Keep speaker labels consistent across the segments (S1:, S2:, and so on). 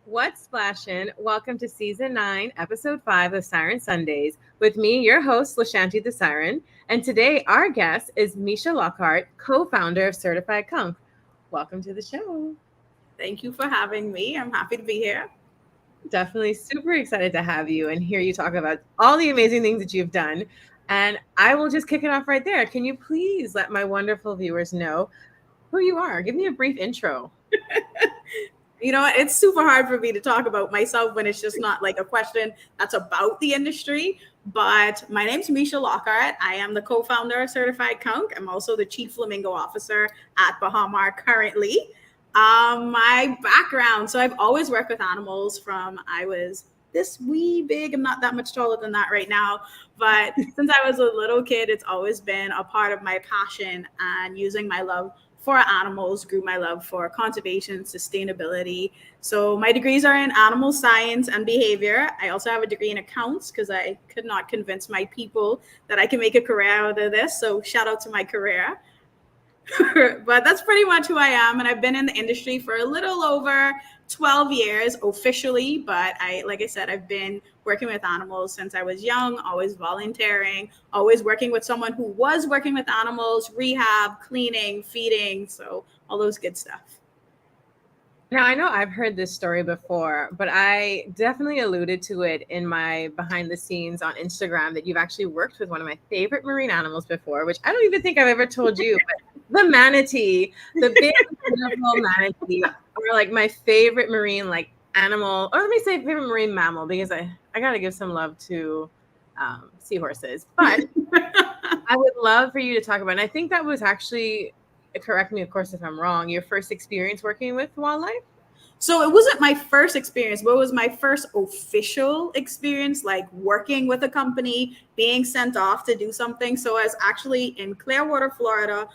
S1: What's splashin'? Welcome to season 9, episode 5 of Siren Sundays with me, your host, Lashanti the Siren. And today, our guest is Mischa Lockhart, co founder of Certified Conch. Welcome to the show.
S2: Thank you for having me. I'm happy to be here.
S1: Definitely super excited to have you and hear you talk about all the amazing things that you've done. And I will just kick it off right there. Can you please let my wonderful viewers know who you are? Give me a brief intro.
S2: It's super hard for me to talk about myself when it's just not like a question that's about the industry. But my name's Mischa Lockhart. I am the co-founder of Certified Conch. I'm also the chief flamingo officer at Bahamar currently. My background, so I've always worked with animals from I was this wee big. I'm not that much taller than that right now. But since I was a little kid, it's always been a part of my passion and using my love for animals grew my love for conservation, sustainability. So my degrees are in animal science and behavior. I also have a degree in accounts because I could not convince my people that I can make a career out of this. So shout out to my career. But that's pretty much who I am. And I've been in the industry for a little over 12 years officially. But like I said, I've been working with animals since I was young, always volunteering, always working with someone who was working with animals, rehab, cleaning, feeding. So all those good stuff.
S1: Now, I know I've heard this story before, but I definitely alluded to it in my behind the scenes on Instagram that you've actually worked with one of my favorite marine animals before, which I don't even think I've ever told you, but the manatee, the big, beautiful manatee, are like my favorite marine animal, or let me say favorite marine mammal, because I got to give some love to seahorses. But I would love for you to talk about, and I think that was actually, correct me, of course, if I'm wrong, your first experience working with wildlife?
S2: So it wasn't my first experience, but it was my first official experience, like working with a company, being sent off to do something. So I was actually in Clearwater, Florida,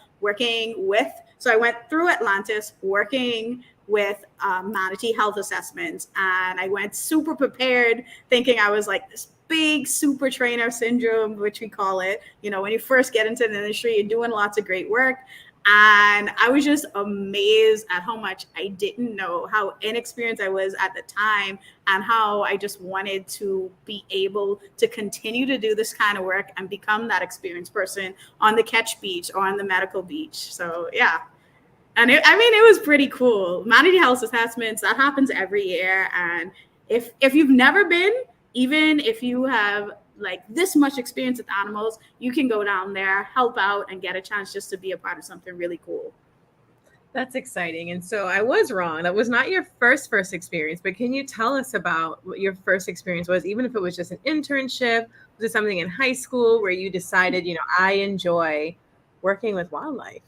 S2: so I went through Atlantis, working with manatee health assessments. And I went super prepared, thinking I was like this big super trainer syndrome, which we call it. When you first get into the industry, you're doing lots of great work. And I was just amazed at how much I didn't know, how inexperienced I was at the time, and how I just wanted to be able to continue to do this kind of work and become that experienced person on the catch beach or on the medical beach. So, yeah. And it was pretty cool. Manatee health assessments, that happens every year. And if you've never been, even if you have like this much experience with animals, you can go down there, help out, and get a chance just to be a part of something really cool.
S1: That's exciting. And so I was wrong. That was not your first experience, but can you tell us about what your first experience was, even if it was just an internship? Was it something in high school where you decided, I enjoy working with wildlife?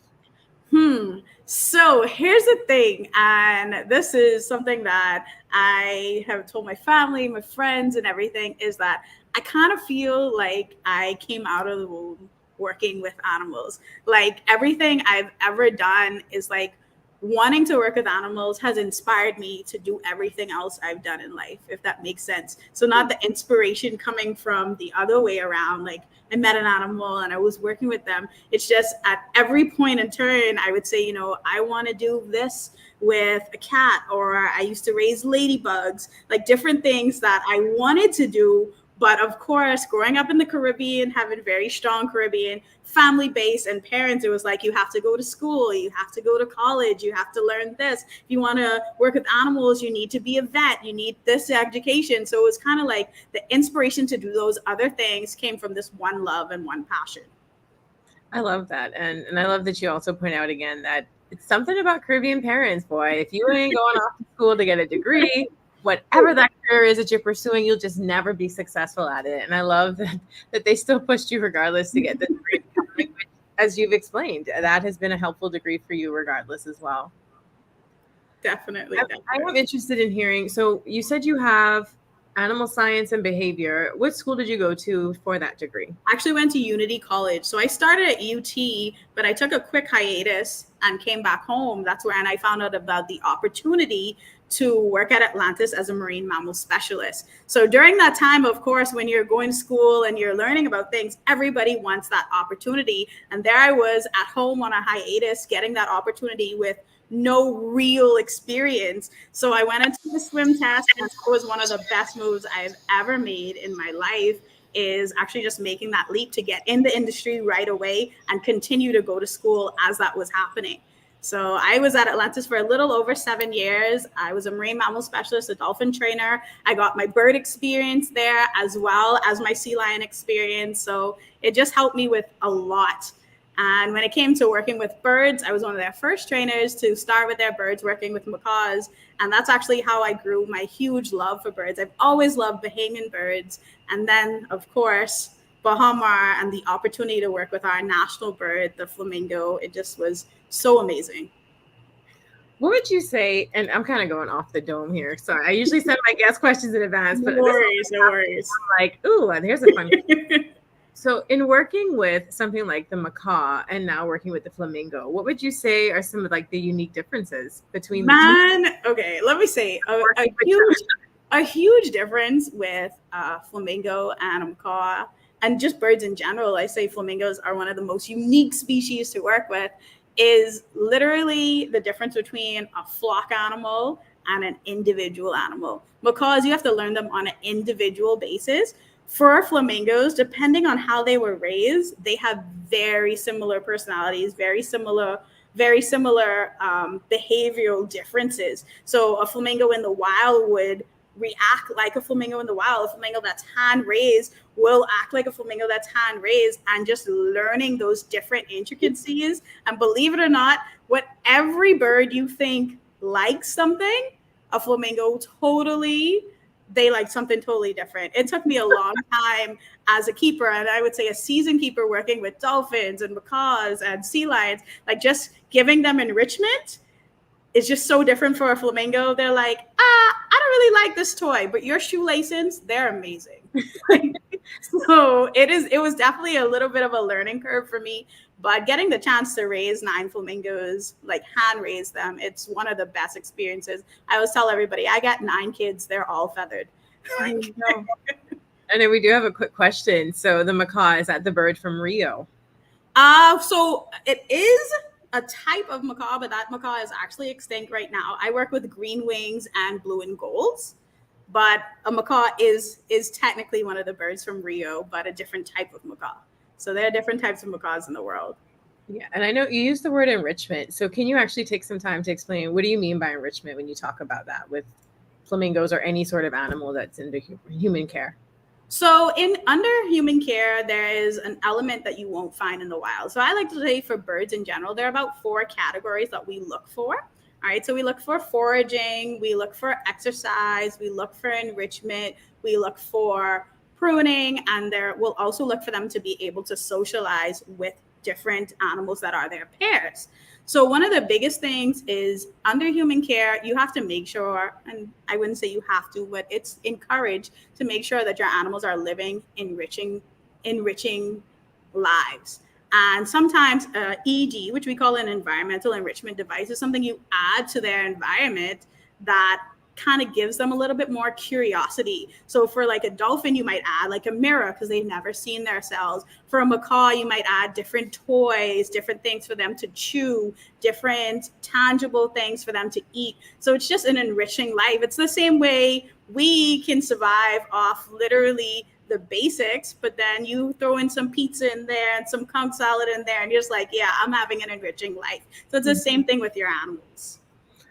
S2: So here's the thing, and this is something that I have told my family, my friends, and everything, is that I kind of feel like I came out of the womb working with animals. Like everything I've ever done is like wanting to work with animals has inspired me to do everything else I've done in life, if that makes sense. So not the inspiration coming from the other way around, like I met an animal and I was working with them. It's just at every point in turn, I would say, I want to do this with a cat, or I used to raise ladybugs, like different things that I wanted to do. But of course, growing up in the Caribbean, having very strong Caribbean family base and parents, it was like, you have to go to school, you have to go to college, you have to learn this. If you want to work with animals, you need to be a vet, you need this education. So it was kind of like the inspiration to do those other things came from this one love and one passion.
S1: I love that. And I love that you also point out again that it's something about Caribbean parents, boy. If you ain't going off to school to get a degree, whatever that career is that you're pursuing, you'll just never be successful at it. And I love that they still pushed you regardless to get the degree. As you've explained, that has been a helpful degree for you regardless as well.
S2: Definitely.
S1: I'm interested in hearing. So you said you have animal science and behavior. What school did you go to for that degree?
S2: I actually went to Unity College. So I started at UT, but I took a quick hiatus and came back home. That's when I found out about the opportunity to work at Atlantis as a marine mammal specialist. So during that time, of course, when you're going to school and you're learning about things, everybody wants that opportunity. And there I was at home on a hiatus, getting that opportunity with no real experience. So I went into the swim test, and that was one of the best moves I've ever made in my life, is actually just making that leap to get in the industry right away and continue to go to school as that was happening. So I was at Atlantis for a little over 7 years. I was a marine mammal specialist, a dolphin trainer. I got my bird experience there as well as my sea lion experience. So it just helped me with a lot. And when it came to working with birds, I was one of their first trainers to start with their birds, working with macaws. And that's actually how I grew my huge love for birds. I've always loved Bahamian birds. And then, of course, Bahama and the opportunity to work with our national bird, the flamingo, it just was so amazing.
S1: What would you say? And I'm kind of going off the dome here. Sorry, I usually send my guest questions in advance, but
S2: no worries.
S1: I'm like, ooh, here's a fun. So, in working with something like the macaw and now working with the flamingo, what would you say are some of like the unique differences between
S2: okay, let me say a huge difference with flamingo and a macaw, and just birds in general. I say flamingos are one of the most unique species to work with, is literally the difference between a flock animal and an individual animal. Macaws, you have to learn them on an individual basis. For flamingos, depending on how they were raised, they have very similar personalities, very similar behavioral differences. So a flamingo in the wild would react like a flamingo in the wild. A flamingo that's hand raised will act like a flamingo that's hand raised, and just learning those different intricacies. And believe it or not, what every bird you think likes something, a flamingo they like something totally different. It took me a long time as a keeper, and I would say a seasoned keeper, working with dolphins and macaws and sea lions, like just giving them enrichment is just so different. For a flamingo, they're like, I don't really like this toy, but your shoelaces, they're amazing. So it was definitely a little bit of a learning curve for me, but getting the chance to raise 9 flamingos, like hand raise them, it's one of the best experiences. I always tell everybody, I got 9 kids, they're all feathered.
S1: And then we do have a quick question. So the macaw, is that the bird from Rio?
S2: So it is a type of macaw, but that macaw is actually extinct right now. I work with green wings and blue and golds, but a macaw is technically one of the birds from Rio, but a different type of macaw. So there are different types of macaws in the world.
S1: Yeah, and I know you use the word enrichment. So can you actually take some time to explain what do you mean by enrichment when you talk about that with flamingos or any sort of animal that's in human care?
S2: So under human care, there is an element that you won't find in the wild. So I like to say for birds in general, there are about 4 categories that we look for. All right, so we look for foraging, we look for exercise, we look for enrichment, we look for pruning, and we'll also look for them to be able to socialize with different animals that are their pairs. So one of the biggest things is under human care, you have to make sure, and I wouldn't say you have to, but it's encouraged to make sure that your animals are living enriching lives. And sometimes EEG, which we call an environmental enrichment device, is something you add to their environment that kind of gives them a little bit more curiosity. So for like a dolphin, you might add like a mirror because they've never seen themselves. For a macaw, you might add different toys, different things for them to chew, different tangible things for them to eat. So it's just an enriching life. It's the same way we can survive off literally the basics, but then you throw in some pizza in there and some conch salad in there, and you're just like, yeah, I'm having an enriching life. So it's the same thing with your animals.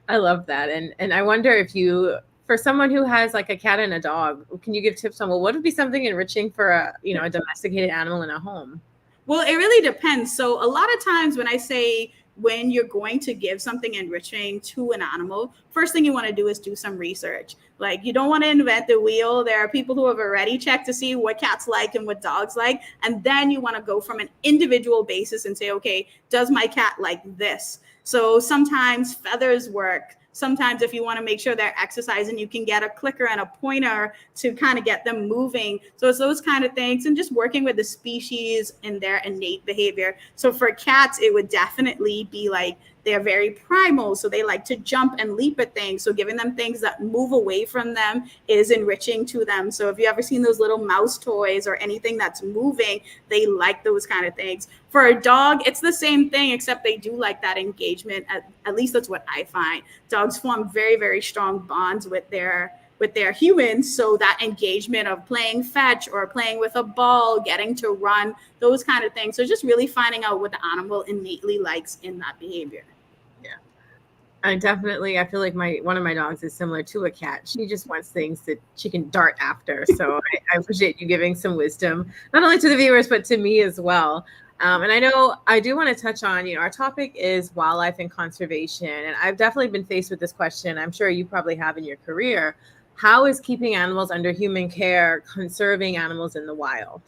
S1: I love that. And I wonder if you, for someone who has like a cat and a dog, can you give tips on, well, what would be something enriching for a domesticated animal in a home?
S2: Well, it really depends. So a lot of times when I say when you're going to give something enriching to an animal, first thing you want to do is do some research. Like, you don't want to invent the wheel. There are people who have already checked to see what cats like and what dogs like. And then you want to go from an individual basis and say, okay, does my cat like this? So sometimes feathers work. Sometimes if you want to make sure they're exercising, you can get a clicker and a pointer to kind of get them moving. So it's those kind of things, and just working with the species and their innate behavior. So for cats, it would definitely be like They're very primal, so they like to jump and leap at things. So giving them things that move away from them is enriching to them. So if you ever seen those little mouse toys or anything that's moving, they like those kind of things. For a dog, it's the same thing, except they do like that engagement. At least that's what I find. Dogs form very, very strong bonds with their humans. So that engagement of playing fetch or playing with a ball, getting to run, those kind of things. So just really finding out what the animal innately likes in that behavior.
S1: Yeah. I feel like one of my dogs is similar to a cat. She just wants things that she can dart after. So I appreciate you giving some wisdom, not only to the viewers, but to me as well. And I know I do want to touch on, our topic is wildlife and conservation. And I've definitely been faced with this question. I'm sure you probably have in your career. How is keeping animals under human care conserving animals in the wild?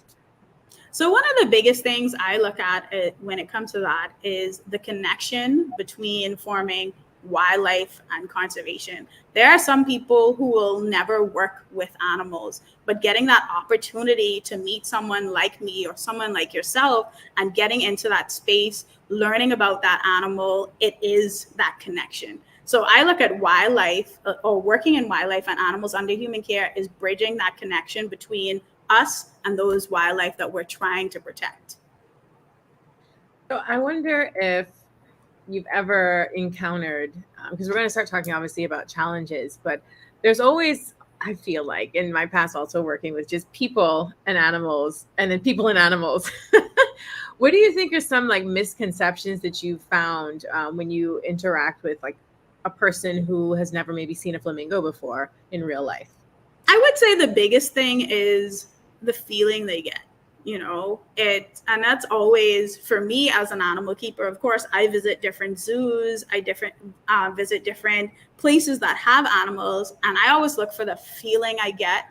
S2: So one of the biggest things I look at when it comes to that is the connection between forming wildlife and conservation. There are some people who will never work with animals, but getting that opportunity to meet someone like me or someone like yourself and getting into that space, learning about that animal, it is that connection. So I look at wildlife or working in wildlife and animals under human care is bridging that connection between us and those wildlife that we're trying to protect.
S1: So I wonder if you've ever encountered, because we're going to start talking obviously about challenges, but there's always, I feel like in my past also working with just people and animals and then people and animals. What do you think are some like misconceptions that you've found when you interact with like a person who has never maybe seen a flamingo before in real life?
S2: I would say the biggest thing is the feeling they get. And that's always for me as an animal keeper. Of course, I visit different zoos, I visit different places that have animals, and I always look for the feeling I get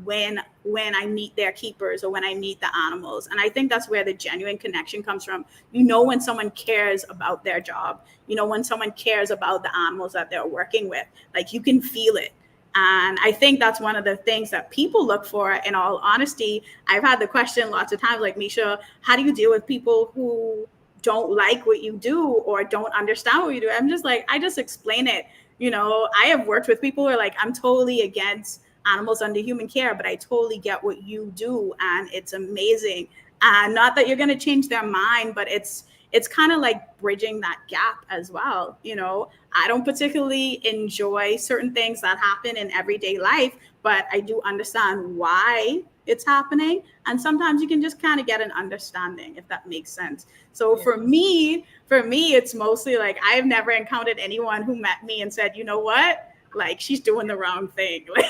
S2: when I meet their keepers or when I meet the animals. And I think that's where the genuine connection comes from. When someone cares about their job, when someone cares about the animals that they're working with, like you can feel it. And I think that's one of the things that people look for. In all honesty, I've had the question lots of times, like, Mischa, how do you deal with people who don't like what you do or don't understand what you do? I'm just like, I just explain it. I have worked with people who are like, I'm totally against animals under human care, but I totally get what you do. And it's amazing. And not that you're going to change their mind, but it's kind of like bridging that gap as well. I don't particularly enjoy certain things that happen in everyday life, but I do understand why it's happening. And sometimes you can just kind of get an understanding, if that makes sense. So
S1: Yeah.
S2: for me, it's mostly like I've never encountered anyone who met me and said, you know what, like she's doing the wrong thing. Like,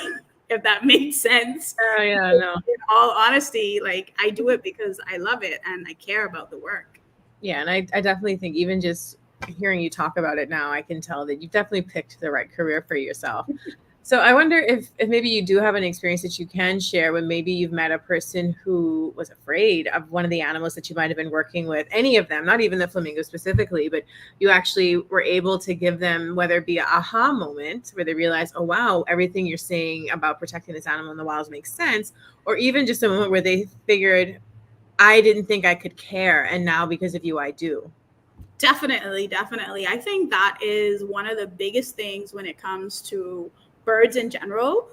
S2: if that makes sense.
S1: Oh yeah, no.
S2: In all honesty, like I do it because I love it and I care about the work.
S1: Yeah, and I definitely think even just hearing you talk about it now, I can tell that you've definitely picked the right career for yourself. So I wonder if maybe you do have an experience that you can share when maybe you've met a person who was afraid of one of the animals that you might have been working with, any of them, not even the flamingo specifically, but you actually were able to give them, whether it be an aha moment where they realize, oh, wow, everything you're saying about protecting this animal in the wild makes sense, or even just a moment where they figured, I didn't think I could care, and now because of you, I do.
S2: Definitely. I think that is one of the biggest things when it comes to birds in general.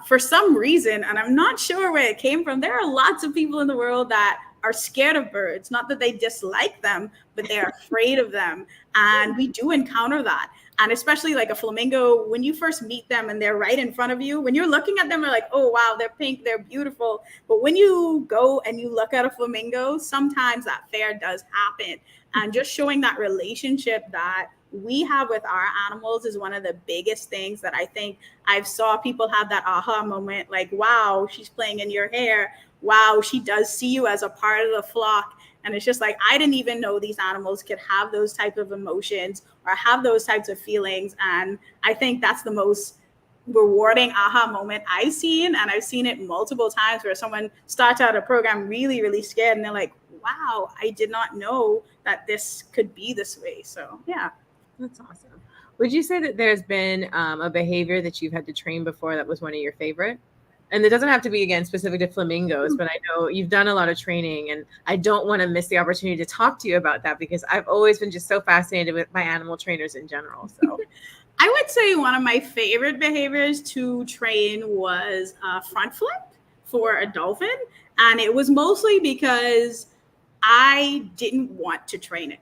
S2: For some reason, and I'm not sure where it came from, there are lots of people in the world that are scared of birds. Not that they dislike them, but they're afraid of them. And we do encounter that. And especially like a flamingo, when you first meet them and they're right in front of you, when you're looking at them, you're like, oh, wow, they're pink, they're beautiful. But when you go and you look at a flamingo, sometimes that fear does happen. And just showing that relationship that we have with our animals is one of the biggest things that I think I've saw people have that aha moment, like, wow, she's playing in your hair. Wow, she does see you as a part of the flock. And it's just like, I didn't even know these animals could have those type of emotions or have those types of feelings. And I think that's the most rewarding aha moment I've seen. And I've seen it multiple times where someone starts out a program really, really scared and they're like, wow, I did not know that this could be this way. So yeah.
S1: That's awesome. Would you say that there's been a behavior that you've had to train before that was one of your favorite? And it doesn't have to be, again, specific to flamingos, but I know you've done a lot of training, and I don't want to miss the opportunity to talk to you about that because I've always been just so fascinated with my animal trainers in general. So
S2: I would say one of my favorite behaviors to train was a front flip for a dolphin. And it was mostly because I didn't want to train it.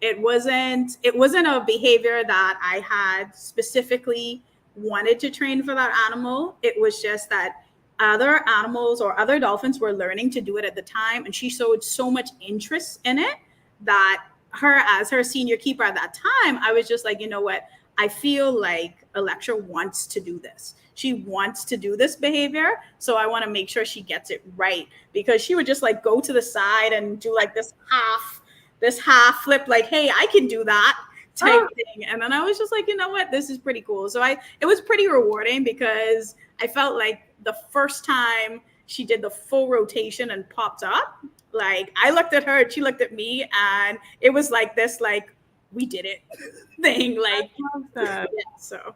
S2: It wasn't a behavior that I had specifically wanted to train for that animal. It was just that other animals or other dolphins were learning to do it at the time, and she showed so much interest in it that her, as her senior keeper at that time, I was just like, you know what, I feel like Electra wants to do this. She wants to do this behavior, so I want to make sure she gets it right, because she would just like go to the side and do like this half flip, like, hey, I can do that type thing. And then I was just like, you know what, this is pretty cool. So it was pretty rewarding, because I felt like the first time she did the full rotation and popped up, like I looked at her and she looked at me, and it was like this, like, we did it thing. Like, yeah, so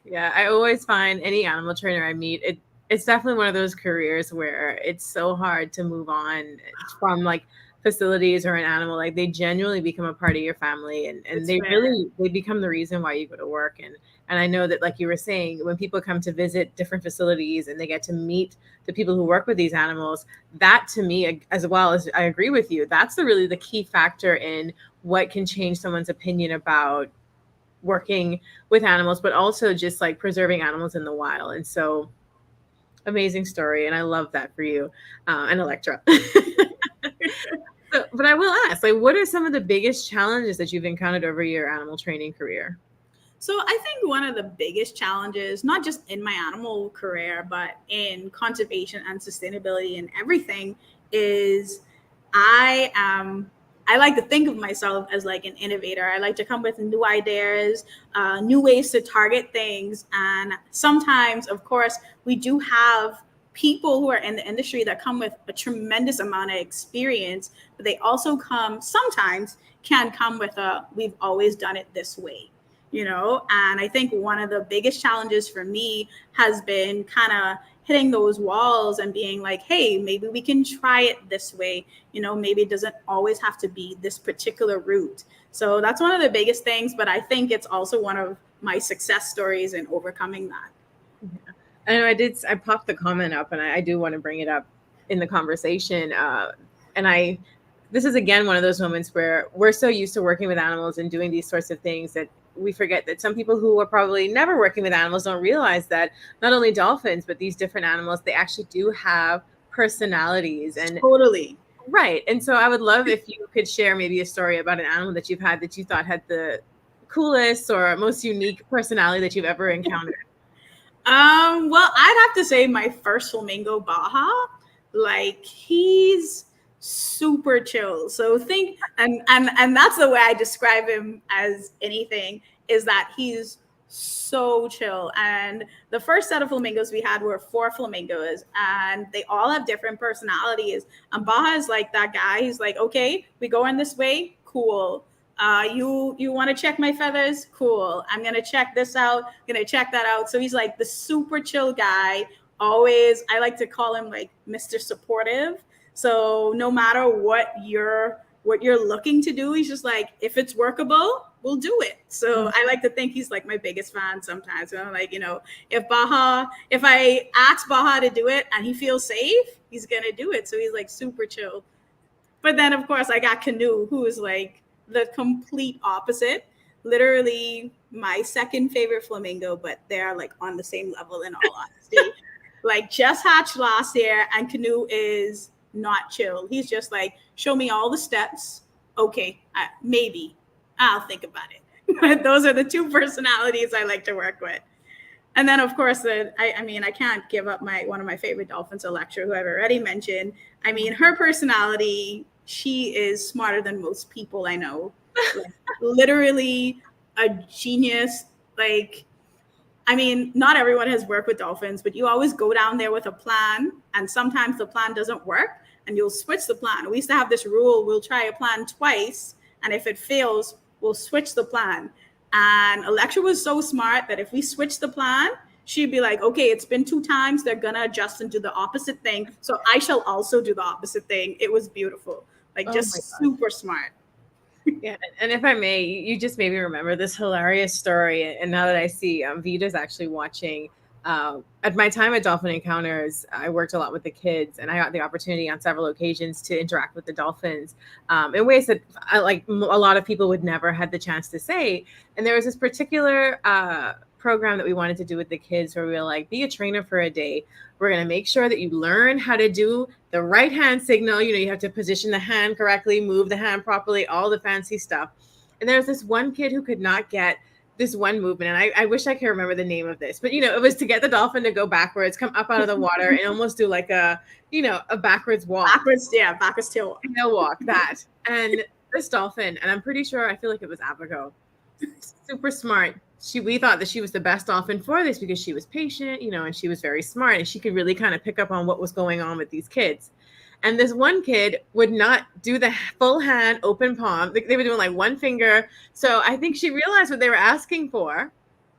S1: yeah, I always find any animal trainer I meet, it's definitely one of those careers where it's so hard to move on from like facilities or an animal. Like they genuinely become a part of your family, and they become the reason why you go to work. And I know that, like you were saying, when people come to visit different facilities and they get to meet the people who work with these animals, that to me, as well as I agree with you, that's really the key factor in what can change someone's opinion about working with animals, but also just like preserving animals in the wild. And so amazing story. And I love that for you, and Electra. So, but I will ask, like, what are some of the biggest challenges that you've encountered over your animal training career?
S2: So I think one of the biggest challenges, not just in my animal career, but in conservation and sustainability and everything, is I am I like to think of myself as like an innovator. I like to come with new ideas, new ways to target things. And sometimes, of course, we do have people who are in the industry that come with a tremendous amount of experience, but they also sometimes can come with we've always done it this way. And I think one of the biggest challenges for me has been kind of hitting those walls and being like, hey, maybe we can try it this way. Maybe it doesn't always have to be this particular route. So that's one of the biggest things, but I think it's also one of my success stories in overcoming that.
S1: Yeah. I know I popped the comment up, and I do want to bring it up in the conversation. This is again one of those moments where we're so used to working with animals and doing these sorts of things that we forget that some people who are probably never working with animals don't realize that not only dolphins, but these different animals, they actually do have personalities. And
S2: totally.
S1: Right. And so I would love if you could share maybe a story about an animal that you've had that you thought had the coolest or most unique personality that you've ever encountered.
S2: Well, I'd have to say my first flamingo, Baja. Like, he's super chill. So think, and that's the way I describe him as anything, is that he's so chill. And the first set of flamingos we had were 4 flamingos, and they all have different personalities. And Baja is like that guy. He's like, okay, we go in this way, cool. You want to check my feathers? Cool. I'm gonna check this out. Gonna check that out. So he's like the super chill guy. Always, I like to call him like Mr. Supportive. So no matter what you're looking to do, he's just like, if it's workable, we'll do it. So I like to think he's like my biggest fan sometimes. So I'm like, if I ask Baja to do it and he feels safe, he's gonna do it. So he's like super chill. But then of course I got Canoe, who is like the complete opposite. Literally my second favorite flamingo, but they're like on the same level in all honesty. Like, just hatched last year, and Canoe is not chill. He's just like, show me all the steps. Okay, maybe I'll think about it. But those are the 2 personalities I like to work with. And then of course, I can't give up one of my favorite dolphins, Electra, who I've already mentioned. I mean, her personality, she is smarter than most people I know. Like, literally a genius. Like, not everyone has worked with dolphins, but you always go down there with a plan, and sometimes the plan doesn't work, and you'll switch the plan. We used to have this rule: we'll try a plan twice, and if it fails, we'll switch the plan. And Electra was so smart that if we switched the plan, she'd be like, okay, it's been 2 times. They're going to adjust and do the opposite thing. So I shall also do the opposite thing. It was beautiful. Like,
S1: Oh my
S2: just
S1: gosh.
S2: super smart.
S1: Yeah, and if I may, you just made me remember this hilarious story. And now that I see Vita's actually watching, at my time at Dolphin Encounters, I worked a lot with the kids, and I got the opportunity on several occasions to interact with the dolphins in ways that a lot of people would never had the chance to say. And there was this particular program that we wanted to do with the kids where we were like, be a trainer for a day. We're going to make sure that you learn how to do the right hand signal. You know, you have to position the hand correctly, move the hand properly, all the fancy stuff. And there's this one kid who could not get this one movement. And I wish I could remember the name of this, but you know, it was to get the dolphin to go backwards, come up out of the water and almost do like a, you know, a backwards walk.
S2: Backwards tail walk.
S1: Tail walk, that. And this dolphin, and I'm pretty sure, I feel like it was Abago, super smart. We thought that she was the best dolphin for this because she was patient, you know, and she was very smart and she could really kind of pick up on what was going on with these kids. And this one kid would not do the full hand open palm. They were doing like one finger. So I think she realized what they were asking for.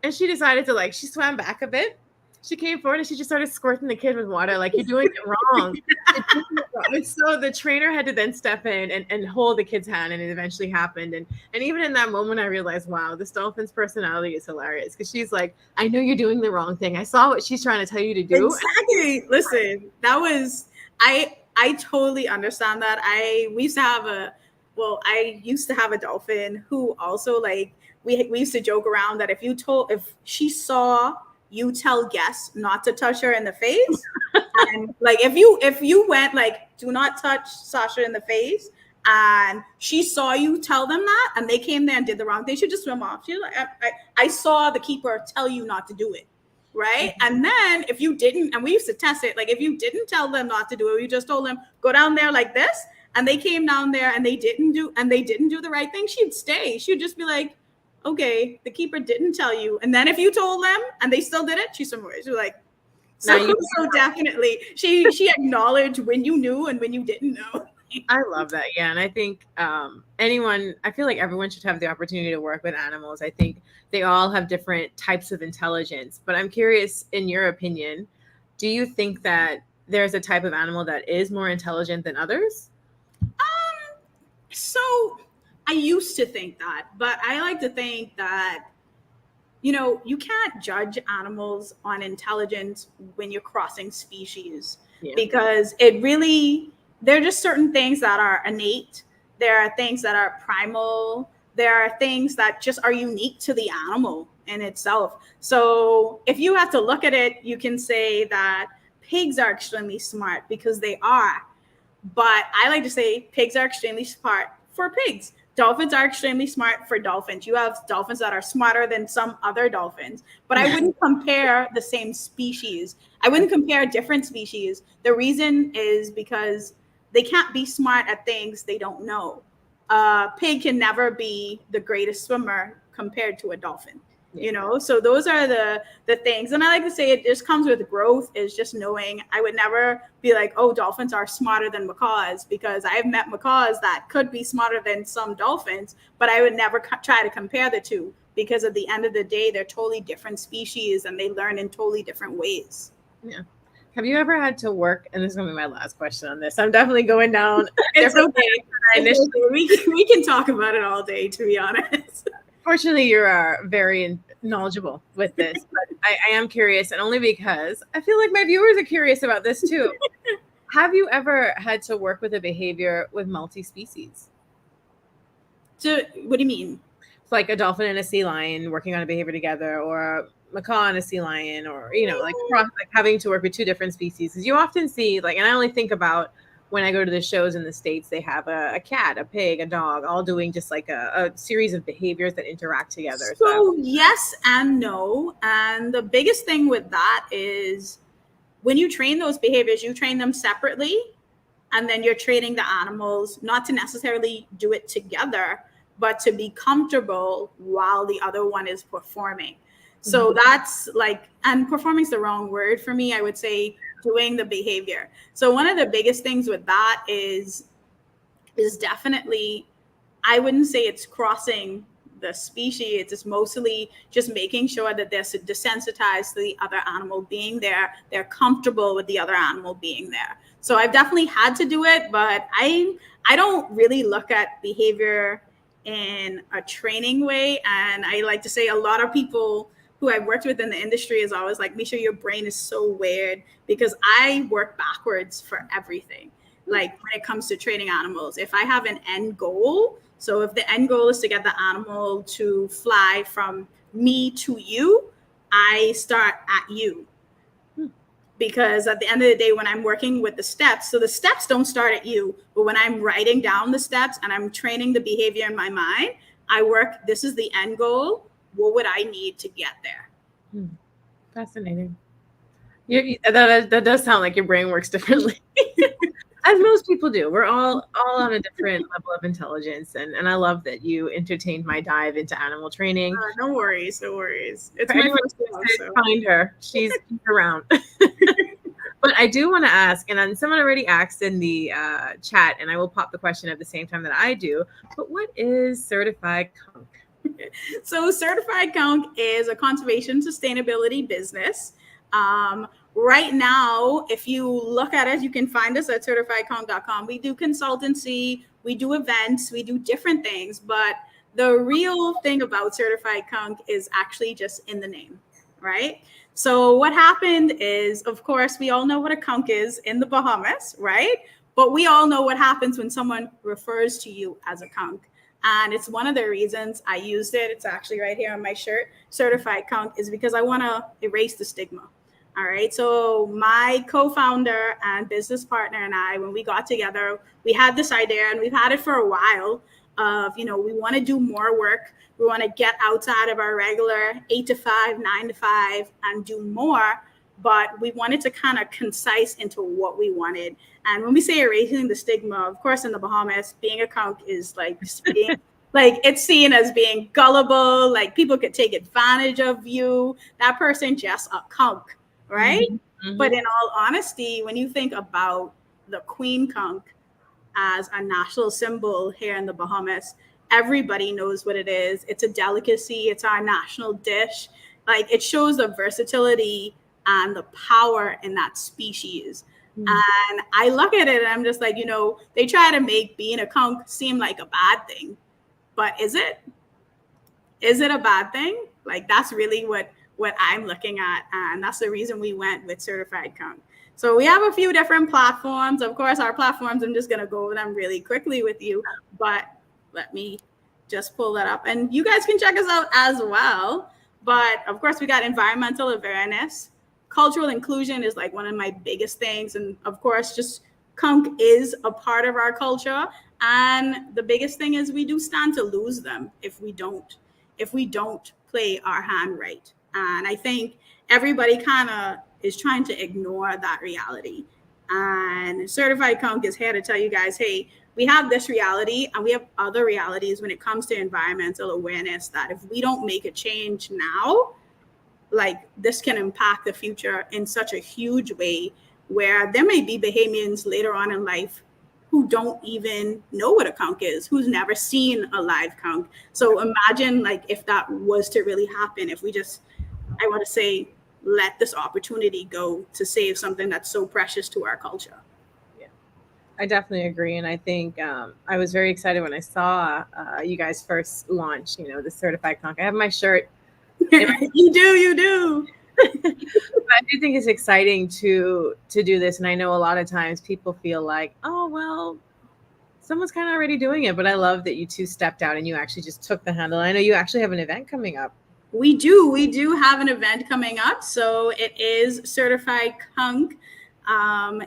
S1: And she decided to she swam back a bit. She came forward and she just started squirting the kid with water. Like, you're doing it wrong. And so the trainer had to then step in and hold the kid's hand, and it eventually happened. And even in that moment, I realized, wow, this dolphin's personality is hilarious, because she's like, I know you're doing the wrong thing. I saw what she's trying to tell you to do.
S2: Exactly. Listen, that was, I totally understand that. I used to have a dolphin who also, like, we used to joke around that if she saw you tell guests not to touch her in the face, and like if you went like, do not touch Sasha in the face, and she saw you tell them that, and they came there and did the wrong thing, she'd just swim off. She's like, I saw the keeper tell you not to do it, right? Mm-hmm. And then if you didn't, and we used to test it, like if you didn't tell them not to do it, you just told them go down there like this, and they came down there and they didn't do the right thing, she'd stay. She'd just be like, okay, the keeper didn't tell you. And then if you told them and they still did it, she's somewhere. She's like, so definitely she acknowledged when you knew and when you didn't know.
S1: I love that. Yeah. And I think I feel like everyone should have the opportunity to work with animals. I think they all have different types of intelligence, but I'm curious, in your opinion, do you think that there's a type of animal that is more intelligent than others?
S2: So I used to think that, but I like to think that, you know, you can't judge animals on intelligence when you're crossing species, because there are just certain things that are innate. There are things that are primal. There are things that just are unique to the animal in itself. So if you have to look at it, you can say that pigs are extremely smart because they are. But I like to say pigs are extremely smart for pigs. Dolphins are extremely smart for dolphins. You have dolphins that are smarter than some other dolphins, but I wouldn't compare the same species. I wouldn't compare different species. The reason is because they can't be smart at things they don't know. A pig can never be the greatest swimmer compared to a dolphin. You know, so those are the things. And I like to say it just comes with growth, is just knowing. I would never be like, oh, dolphins are smarter than macaws, because I have met macaws that could be smarter than some dolphins, but I would never try to compare the two, because at the end of the day, they're totally different species and they learn in totally different ways.
S1: Yeah. Have you ever had to work, and this is going to be my last question on this, I'm definitely going down.
S2: It's okay. We can talk about it all day, to be honest.
S1: Fortunately, you are very knowledgeable with this, but I am curious, and only because I feel like my viewers are curious about this too. Have you ever had to work with a behavior with multi-species?
S2: So what do you mean?
S1: It's like a dolphin and a sea lion working on a behavior together, or a macaw and a sea lion, or, you know, like having to work with two different species. Because you often see, like, and I only think about when I go to the shows in the States, they have a cat, a pig, a dog, all doing just like a series of behaviors that interact together.
S2: So yes and no. And the biggest thing with that is when you train those behaviors, you train them separately. And then you're training the animals not to necessarily do it together, but to be comfortable while the other one is performing. So that's like, and performing is the wrong word for me. I would say doing the behavior. So one of the biggest things with that is definitely, I wouldn't say it's crossing the species. It's mostly just making sure that they're desensitized to the other animal being there. They're comfortable with the other animal being there. So I've definitely had to do it, but I don't really look at behavior in a training way. And I like to say a lot of people who I've worked with in the industry is always like, Mischa, your brain is so weird, because I work backwards for everything. Like when it comes to training animals, if I have an end goal, so if the end goal is to get the animal to fly from me to you, I start at you. Because at the end of the day, when I'm working with the steps, so the steps don't start at you, but when I'm writing down the steps and I'm training the behavior in my mind, I work, this is the end goal. What would I need to get there?
S1: Fascinating. That does sound like your brain works differently. As most people do. We're all on a different level of intelligence. And I love that you entertained my dive into animal training.
S2: No worries. It's
S1: For
S2: my
S1: anyone
S2: first love, so.
S1: find her. She's around. But I do want to ask, and someone already asked in the chat, and I will pop the question at the same time that I do, but what is certified conch?
S2: So Certified Conch is a conservation sustainability business. Right now, if you look at it, you can find us at certifiedconch.com. We do consultancy, we do events, we do different things, but the real thing about Certified Conch is actually just in the name, right? So what happened is, of course, we all know what a conch is in the Bahamas, right? But we all know what happens when someone refers to you as a conch. And it's one of the reasons I used it. It's actually right here on my shirt. Certified Conch is because I want to erase the stigma. All right. So my co-founder and business partner and I, when we got together, we had this idea, and we've had it for a while of, we want to do more work. We want to get outside of our regular 8 to 5, 9 to 5 and do more. But we wanted to kind of concise into what we wanted. And when we say erasing the stigma, of course, in the Bahamas, being a conch is like it's seen as being gullible. Like people could take advantage of you. That person just a conch, right? Mm-hmm. But in all honesty, when you think about the queen conch as a national symbol here in the Bahamas, everybody knows what it is. It's a delicacy. It's our national dish. Like it shows the versatility and the power in that species. And I look at it and I'm just like, they try to make being a conch seem like a bad thing, but is it? Is it a bad thing? Like that's really what I'm looking at. And that's the reason we went with Certified Conch. So we have a few different platforms. Of course, our platforms, I'm just going to go over them really quickly with you, but let me just pull that up. And you guys can check us out as well. But of course, we got environmental awareness. Cultural inclusion is like one of my biggest things. And of course, just conch is a part of our culture. And the biggest thing is we do stand to lose them if we don't play our hand right. And I think everybody kind of is trying to ignore that reality. And Certified Conch is here to tell you guys, hey, we have this reality and we have other realities when it comes to environmental awareness, that if we don't make a change now, like this can impact the future in such a huge way, where there may be Bahamians later on in life who don't even know what a conch is, who's never seen a live conch. So imagine like if that was to really happen, if we just, I want to say, let this opportunity go to save something that's so precious to our culture.
S1: Yeah, I definitely agree. And I think I was very excited when I saw you guys first launch, the Certified Conch. I have my shirt.
S2: You do.
S1: I do think it's exciting to do this. And I know a lot of times people feel like, oh, well, someone's kind of already doing it. But I love that you two stepped out and you actually just took the handle. I know you actually have an event coming up.
S2: We do have an event coming up. So it is Certified Conch.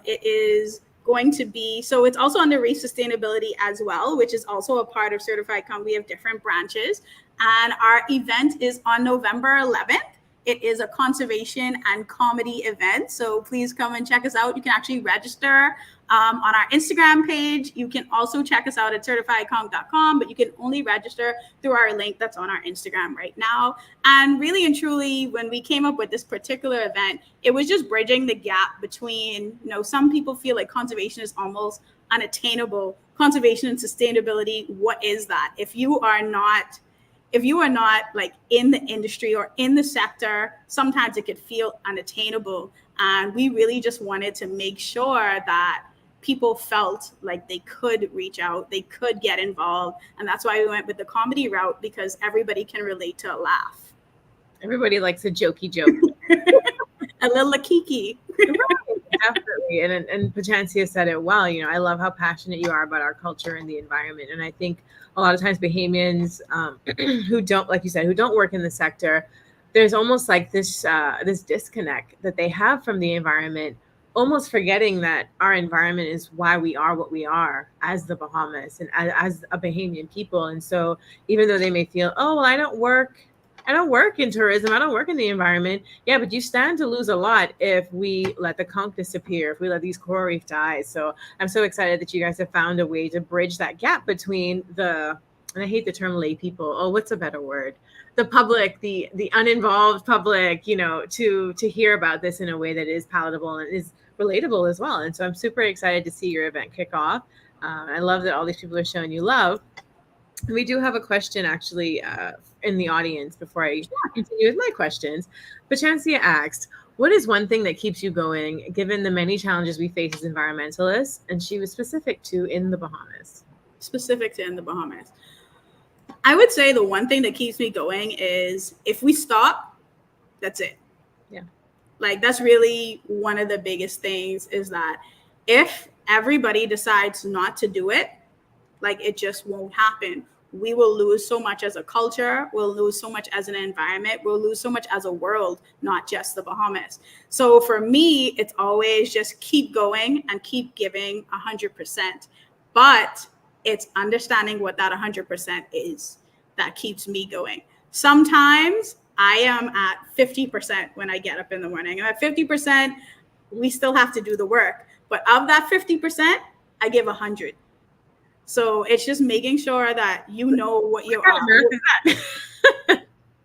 S2: It is going to be, so it's also under reef sustainability as well, which is also a part of Certified Conch. We have different branches. And our event is on November 11th. It is a conservation and comedy event. So please come and check us out. You can actually register on our Instagram page. You can also check us out at certifiedconch.com, but you can only register through our link that's on our Instagram right now. And really and truly, when we came up with this particular event, it was just bridging the gap between, some people feel like conservation is almost unattainable. Conservation and sustainability, what is that? If you are not if you are not like in the industry or in the sector, sometimes it could feel unattainable. And we really just wanted to make sure that people felt like they could reach out, they could get involved. And that's why we went with the comedy route, because everybody can relate to a laugh.
S1: Everybody likes a jokey joke.
S2: A little kiki.
S1: Definitely. And Pachancia said it well. You know, I love how passionate you are about our culture and the environment. And I think a lot of times Bahamians who don't, like you said, who don't work in the sector, there's almost like this this disconnect that they have from the environment, almost forgetting that our environment is why we are what we are as the Bahamas and as a Bahamian people. And so even though they may feel, oh, well, I don't work in tourism, I don't work in the environment. Yeah, but you stand to lose a lot if we let the conch disappear, if we let these coral reef die. So I'm so excited that you guys have found a way to bridge that gap between the, and I hate the term lay people. Oh, what's a better word? The public, the uninvolved public, you know, to hear about this in a way that is palatable and is relatable as well. And so I'm super excited to see your event kick off. I love that all these people are showing you love. We do have a question actually in the audience before I continue with my questions. Pachancia asked, what is one thing that keeps you going given the many challenges we face as environmentalists? And she was specific to in the Bahamas.
S2: Specific to in the Bahamas. I would say the one thing that keeps me going is if we stop, that's it.
S1: Yeah.
S2: Like that's really one of the biggest things, is that if everybody decides not to do it, like it just won't happen. We will lose so much as a culture. We'll lose so much as an environment. We'll lose so much as a world, not just the Bahamas. So for me, it's always just keep going and keep giving 100%. But it's understanding what that 100% is that keeps me going. Sometimes I am at 50% when I get up in the morning. And at 50%, we still have to do the work. But of that 50%, I give 100. So it's just making sure that you know what you are.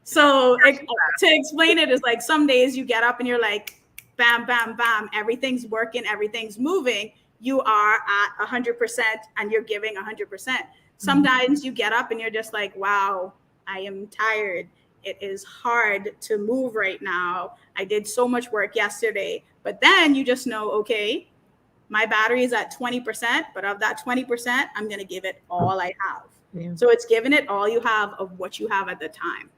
S2: So to explain it is like some days you get up and you're like, bam, bam, bam, everything's working, everything's moving. You are at 100% and you're giving 100%. Sometimes you get up and you're just like, wow, I am tired. It is hard to move right now. I did so much work yesterday. But then you just know, okay, my battery is at 20%, but of that 20%, I'm going to give it all I have. Yeah. So it's giving it all you have of what you have at the time.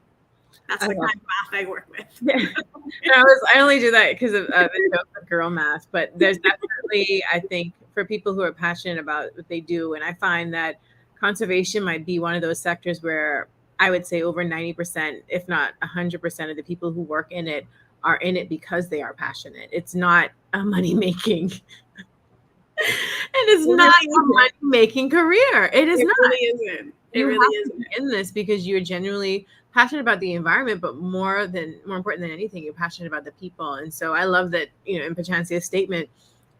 S2: That's the kind of math I work with.
S1: Yeah. I only do that because of the joke of girl math, but there's definitely, I think, for people who are passionate about what they do, and I find that conservation might be one of those sectors where I would say over 90%, if not 100% of the people who work in it are in it because they are passionate. It's not a money-making it is not a money-making career. It is not.
S2: Really isn't. It really isn't.
S1: In this because you're genuinely passionate about the environment, but more important than anything, you're passionate about the people. And so I love that, you know, in Pachancia's statement,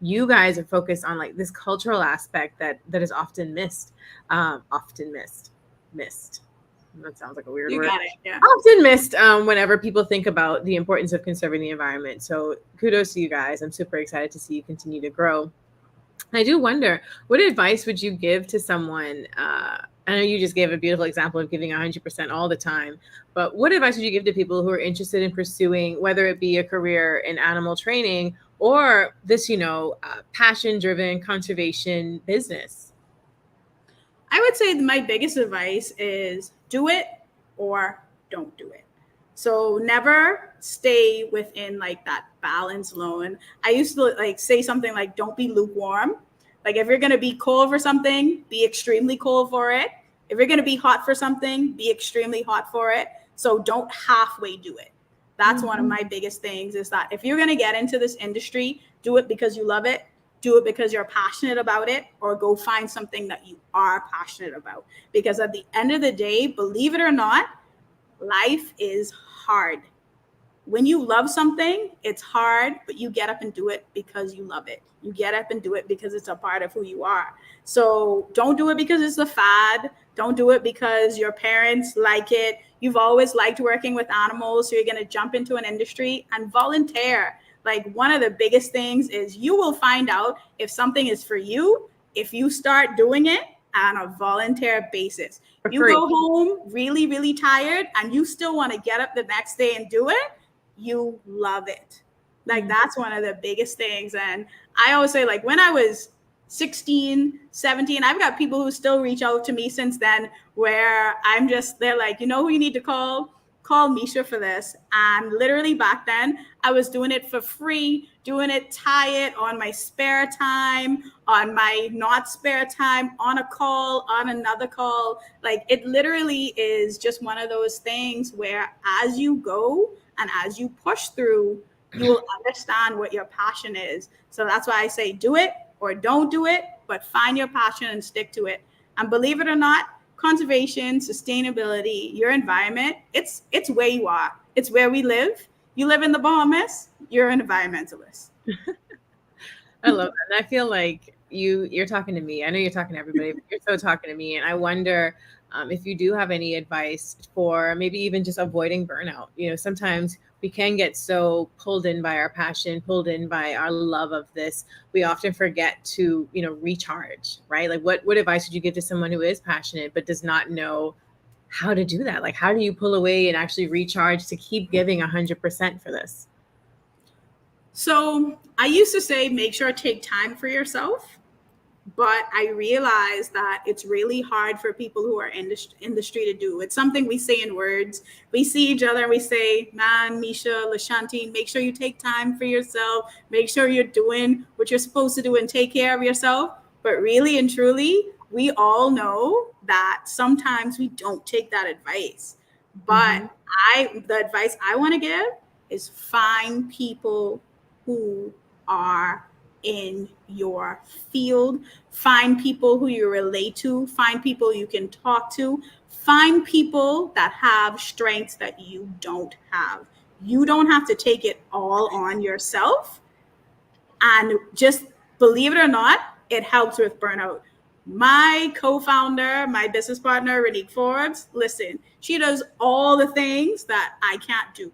S1: you guys are focused on like this cultural aspect that is often missed. Missed. That sounds like a weird word.
S2: Got it. Yeah.
S1: Often missed whenever people think about the importance of conserving the environment. So kudos to you guys. I'm super excited to see you continue to grow. I do wonder, what advice would you give to someone? I know you just gave a beautiful example of giving 100% all the time, but what advice would you give to people who are interested in pursuing, whether it be a career in animal training or this, you know, passion-driven conservation business?
S2: I would say my biggest advice is do it or don't do it. So never stay within like that balance zone. I used to like say something like, don't be lukewarm. Like if you're going to be cold for something, be extremely cold for it. If you're going to be hot for something, be extremely hot for it. So don't halfway do it. That's one of my biggest things, is that if you're going to get into this industry, do it because you love it. Do it because you're passionate about it, or go find something that you are passionate about. Because at the end of the day, believe it or not, life is hard. When you love something, it's hard, but you get up and do it because you love it. You get up and do it because it's a part of who you are. So don't do it because it's a fad. Don't do it because your parents like it. You've always liked working with animals, so you're going to jump into an industry and volunteer. Like one of the biggest things is you will find out if something is for you if you start doing it on a volunteer basis.
S1: For
S2: You
S1: free.
S2: go home really, really tired and you still want to get up the next day and do it, you love it. Like that's one of the biggest things. And I always say, like, when I was 16, 17, I've got people who still reach out to me since then where they're like, you know who you need to call? Call Mischa for this. And literally back then, I was doing it for free, doing it tired on my spare time, on my not spare time, on a call, on another call. Like it literally is just one of those things where as you go and as you push through, you will understand what your passion is. So that's why I say do it or don't do it, but find your passion and stick to it. And believe it or not, conservation, sustainability, your environment, it's where you are. It's where we live. You live in the Bahamas, you're an environmentalist.
S1: I love that. And I feel like you're talking to me. I know you're talking to everybody, but you're so talking to me. And I wonder if you do have any advice for maybe even just avoiding burnout. You know, sometimes we can get so pulled in by our passion, pulled in by our love of this. We often forget to, recharge, right? Like what advice would you give to someone who is passionate, but does not know how to do that? Like, how do you pull away and actually recharge to keep giving 100% for this?
S2: So I used to say, make sure to take time for yourself. But I realized that it's really hard for people who are in the industry to do. It's something we say in words. We see each other and we say, man, Mischa, Lashanti, make sure you take time for yourself. Make sure you're doing what you're supposed to do and take care of yourself. But really and truly, we all know that sometimes we don't take that advice. But the advice I want to give is find people who are in your field, find people who you relate to, find people you can talk to, find people that have strengths that you don't have. You don't have to take it all on yourself. And just believe it or not, it helps with burnout. My co-founder, my business partner, Renique Forbes, listen, she does all the things that I can't do.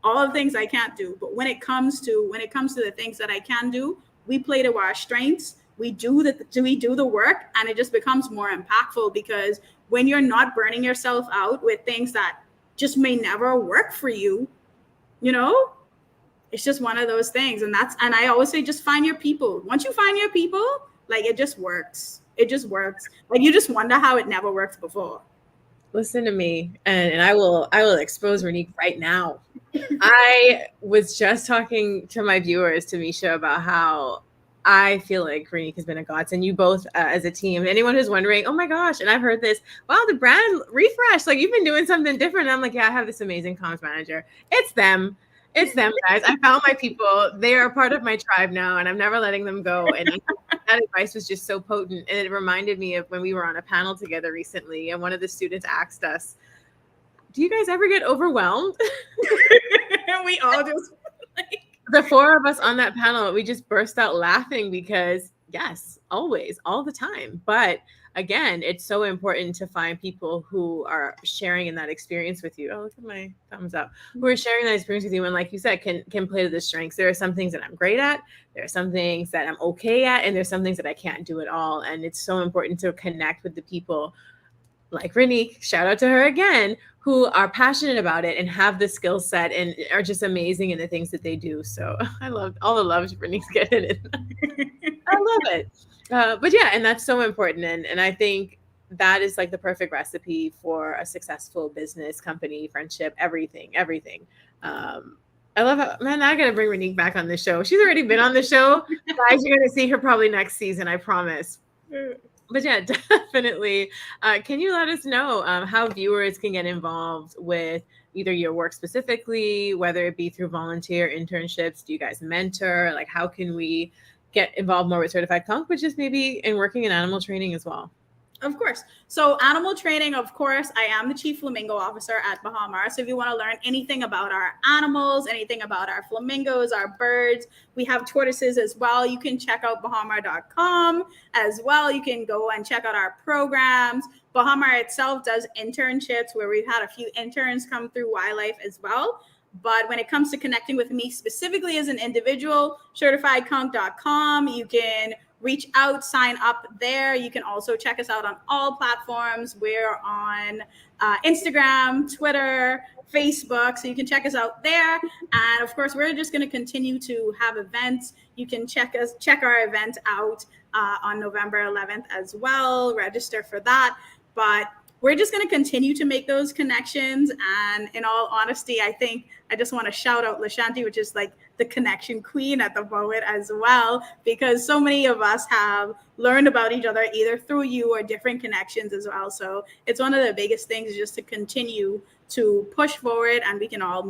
S2: All the things I can't do. But when it comes to the things that I can do, we play to our strengths. We do the work, and it just becomes more impactful, because when you're not burning yourself out with things that just may never work for you, it's just one of those things. And I always say, just find your people. Once you find your people, like it just works. It just works. Like you just wonder how it never worked before.
S1: Listen to me, and I will expose Renique right now. I was just talking to my viewers, to Mischa, about how I feel like Renique has been a godsend. You both as a team. Anyone who's wondering, oh my gosh, and I've heard this, wow, the brand refresh, like you've been doing something different. And I'm like, yeah, I have this amazing comms manager. It's them, guys. I found my people. They are part of my tribe now, and I'm never letting them go. And that advice was just so potent. And it reminded me of when we were on a panel together recently, and one of the students asked us, do you guys ever get overwhelmed?
S2: We all just
S1: the four of us on that panel, we just burst out laughing because yes, always, all the time. But again, it's so important to find people who are sharing in that experience with you. Oh, look at my thumbs up. Who are sharing that experience with you, and like you said, can play to the strengths. There are some things that I'm great at. There are some things that I'm okay at, and there's some things that I can't do at all. And it's so important to connect with the people like Renique, shout out to her again, who are passionate about it and have the skill set and are just amazing in the things that they do. So I love all the love Renique's getting it. I love it. But yeah, and that's so important. And I think that is like the perfect recipe for a successful business, company, friendship, everything. I love how, man, I got to bring Renique back on the show. She's already been on the show. Guys, you're going to see her probably next season, I promise. But yeah, definitely. Can you let us know how viewers can get involved with either your work specifically, whether it be through volunteer internships? Do you guys mentor? Like, how can we get involved more with Certified Conch, but just maybe in working in animal training as well?
S2: Of course. So animal training, of course, I am the chief flamingo officer at Bahamar. So if you want to learn anything about our animals, anything about our flamingos, our birds, we have tortoises as well. You can check out bahamar.com as well. You can go and check out our programs. Bahamar itself does internships where we've had a few interns come through wildlife as well. But when it comes to connecting with me specifically as an individual, certifiedconch.com, you can reach out, sign up there. You can also check us out on all platforms. We're on Instagram, Twitter, Facebook, so you can check us out there. And of course, we're just going to continue to have events. You can check our event out on November 11th as well. Register for that. But we're just going to continue to make those connections. And in all honesty, I think I just want to shout out Lashanti, which is like the connection queen at the moment as well, because so many of us have learned about each other either through you or different connections as well. So it's one of the biggest things, just to continue to push forward, and we can all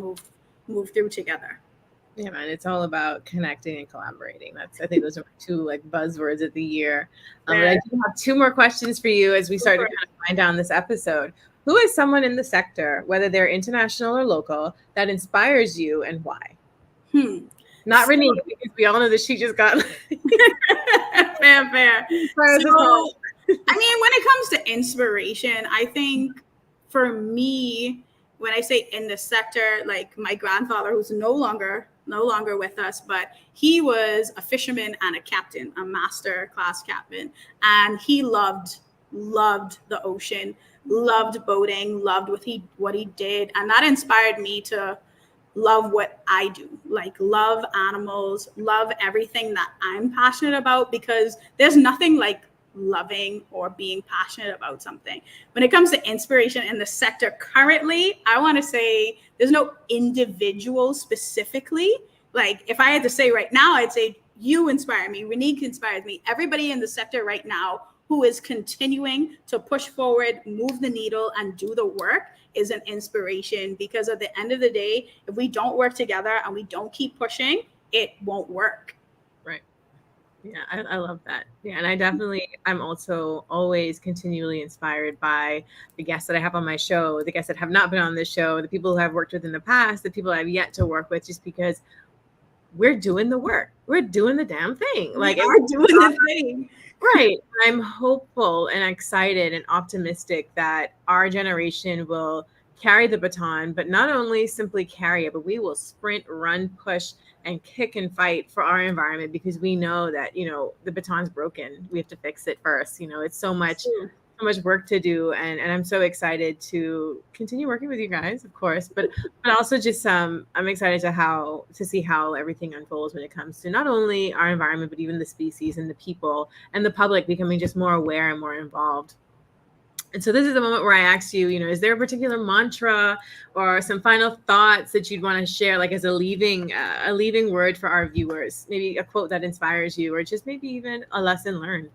S2: move through together.
S1: Yeah, man, it's all about connecting and collaborating. I think those are two like buzzwords of the year. But I do have two more questions for you as we start to kind of wind down this episode. Who is someone in the sector, whether they're international or local, that inspires you, and why? Not Renee, because we all know that she just got
S2: fair. So, I mean, when it comes to inspiration, I think for me, when I say in the sector, like my grandfather, who's no longer with us, but he was a fisherman and a captain, a master class captain, and he loved the ocean, loved boating, loved what he did, and that inspired me to love what I do, like love animals, love everything that I'm passionate about, because there's nothing like loving or being passionate about something. When it comes to inspiration in the sector currently, I want to say there's no individual specifically. Like if I had to say right now, I'd say you inspire me, Renique inspires me, everybody in the sector right now who is continuing to push forward, move the needle, and do the work is an inspiration, because at the end of the day, if we don't work together and we don't keep pushing, it won't work.
S1: Right. Yeah, I love that. Yeah, and I'm also always continually inspired by the guests that I have on my show, the guests that have not been on this show, the people who I've worked with in the past, the people I've yet to work with, just because we're doing the work. We're doing the damn thing.
S2: Like we're doing the thing.
S1: Right. I'm hopeful and excited and optimistic that our generation will carry the baton, but not only simply carry it, but we will sprint, run, push, and kick and fight for our environment, because we know that, the baton's broken. We have to fix it first. It's so much work to do, and I'm so excited to continue working with you guys, of course, but also just I'm excited to see how everything unfolds when it comes to not only our environment, but even the species and the people and the public becoming just more aware and more involved. And so this is the moment where I ask you, is there a particular mantra or some final thoughts that you'd want to share, like as a leaving word for our viewers? Maybe a quote that inspires you, or just maybe even a lesson learned.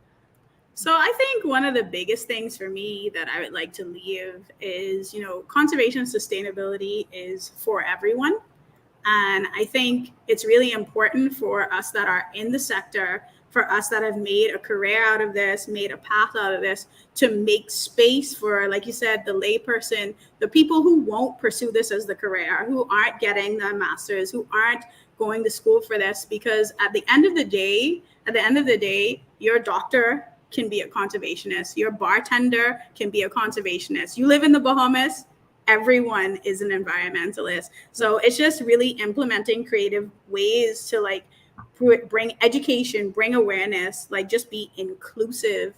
S2: So I think one of the biggest things for me that I would like to leave is, conservation and sustainability is for everyone. And I think it's really important for us that are in the sector, for us that have made a career out of this, made a path out of this, to make space for, like you said, the layperson, the people who won't pursue this as the career, who aren't getting the master's, who aren't going to school for this. Because at the end of the day, your doctor can be a conservationist. Your bartender can be a conservationist. You live in the Bahamas, everyone is an environmentalist. So it's just really implementing creative ways to like bring education, bring awareness, like just be inclusive.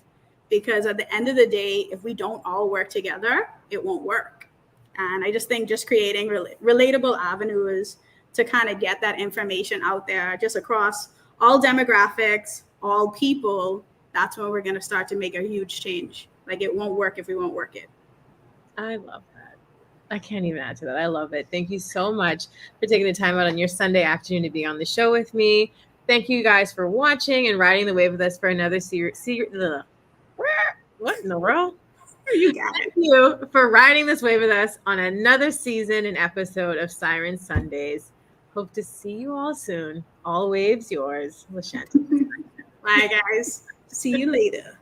S2: Because at the end of the day, if we don't all work together, it won't work. And I just think just creating relatable avenues to kind of get that information out there just across all demographics, all people, that's when we're going to start to make a huge change. Like it won't work if we won't work it.
S1: I love that. I can't even add to that. I love it. Thank you so much for taking the time out on your Sunday afternoon to be on the show with me. Thank you guys for watching and riding the wave with us for another what in the world?
S2: You got it.
S1: Thank you for riding this wave with us on another season and episode of Siren Sundays. Hope to see you all soon. All waves yours, Lashanti.
S2: Bye, guys. See you later.